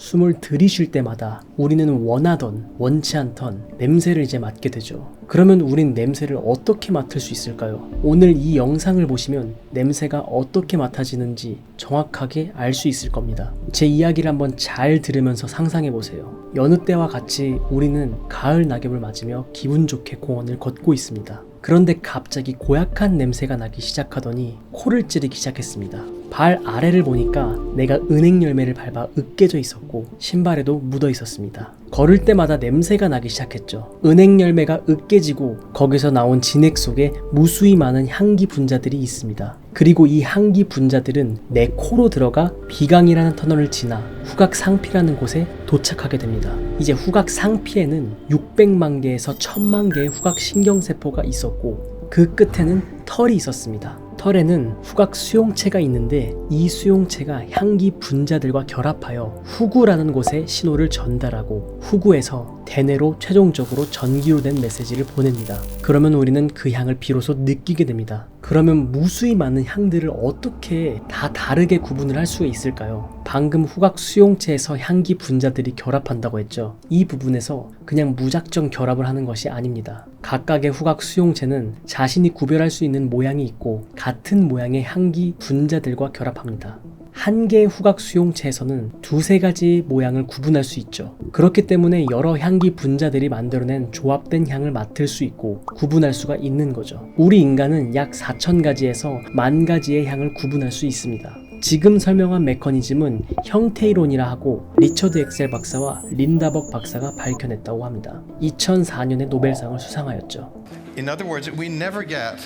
숨을 들이쉴 때마다 우리는 원하던 원치 않던 냄새를 이제 맡게 되죠. 그러면 우린 냄새를 어떻게 맡을 수 있을까요? 오늘 이 영상을 보시면 냄새가 어떻게 맡아지는지 정확하게 알 수 있을 겁니다. 제 이야기를 한번 잘 들으면서 상상해 보세요. 여느 때와 같이 우리는 가을 낙엽을 맞으며 기분 좋게 공원을 걷고 있습니다. 그런데 갑자기 고약한 냄새가 나기 시작하더니 코를 찌르기 시작했습니다. 발 아래를 보니까 내가 은행 열매를 밟아 으깨져 있었고 신발에도 묻어 있었습니다. 걸을 때마다 냄새가 나기 시작했죠. 은행 열매가 으깨지고 거기서 나온 진액 속에 무수히 많은 향기 분자들이 있습니다. 그리고 이 향기 분자들은 내 코로 들어가 비강이라는 터널을 지나 후각상피라는 곳에 도착하게 됩니다. 이제 후각상피에는 600만 개에서 1000만 개의 후각신경세포가 있었고 그 끝에는 털이 있었습니다. 털에는 후각 수용체가 있는데 이 수용체가 향기 분자들과 결합하여 후구라는 곳에 신호를 전달하고 후구에서 대뇌로 최종적으로 전기로 된 메시지를 보냅니다. 그러면 우리는 그 향을 비로소 느끼게 됩니다. 그러면 무수히 많은 향들을 어떻게 다 다르게 구분을 할 수 있을까요? 방금 후각 수용체에서 향기 분자들이 결합한다고 했죠. 이 부분에서 그냥 무작정 결합을 하는 것이 아닙니다. 각각의 후각 수용체는 자신이 구별할 수 있는 모양이 있고 같은 모양의 향기 분자들과 결합합니다. 한 개의 후각 수용체에서는 두세 가지 모양을 구분할 수 있죠. 그렇기 때문에 여러 향기 분자들이 만들어낸 조합된 향을 맡을 수 있고 구분할 수가 있는 거죠. 우리 인간은 약 4,000가지에서 10,000가지의 향을 구분할 수 있습니다. 지금 설명한 메커니즘은 형태이론이라 하고 리처드 엑셀 박사와 린다 벅 박사가 밝혀냈다고 합니다. 2004년에 노벨상을 수상하였죠. In other words, we never get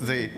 the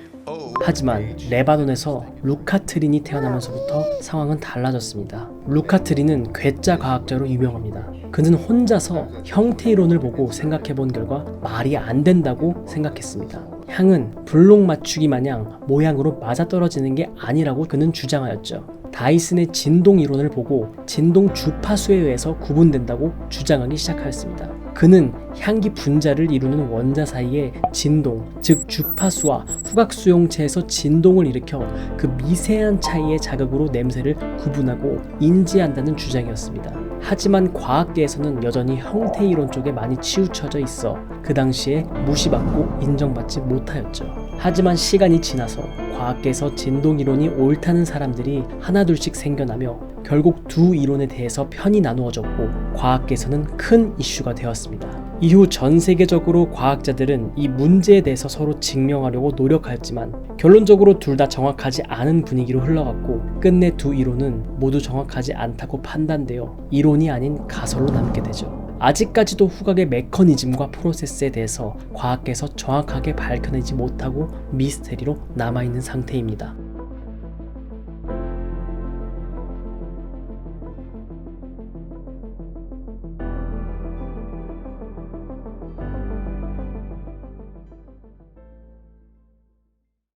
하지만 레바논에서 루카 트린이 태어나면서부터 상황은 달라졌습니다. 루카 트린은 괴짜 과학자로 유명합니다. 그는 혼자서 형태이론을 보고 생각해본 결과 말이 안 된다고 생각했습니다. 향은 블록 맞추기 마냥 모양으로 맞아떨어지는 게 아니라고 그는 주장하였죠. 다이슨의 진동 이론을 보고 진동 주파수에 의해서 구분된다고 주장하기 시작하였습니다. 그는 향기 분자를 이루는 원자 사이의 진동, 즉 주파수와 후각 수용체에서 진동을 일으켜 그 미세한 차이의 자극으로 냄새를 구분하고 인지한다는 주장이었습니다. 하지만 과학계에서는 여전히 형태 이론 쪽에 많이 치우쳐져 있어 그 당시에 무시받고 인정받지 못하였죠. 하지만 시간이 지나서 과학계에서 진동 이론이 옳다는 사람들이 하나둘씩 생겨나며 결국 두 이론에 대해서 편이 나누어졌고 과학계에서는 큰 이슈가 되었습니다. 이후 전 세계적으로 과학자들은 이 문제에 대해서 서로 증명하려고 노력하였지만 결론적으로 둘 다 정확하지 않은 분위기로 흘러갔고 끝내 두 이론은 모두 정확하지 않다고 판단되어 이론이 아닌 가설로 남게 되죠. 아직까지도 후각의 메커니즘과 프로세스에 대해서 과학계에서 정확하게 밝혀내지 못하고 미스테리로 남아있는 상태입니다.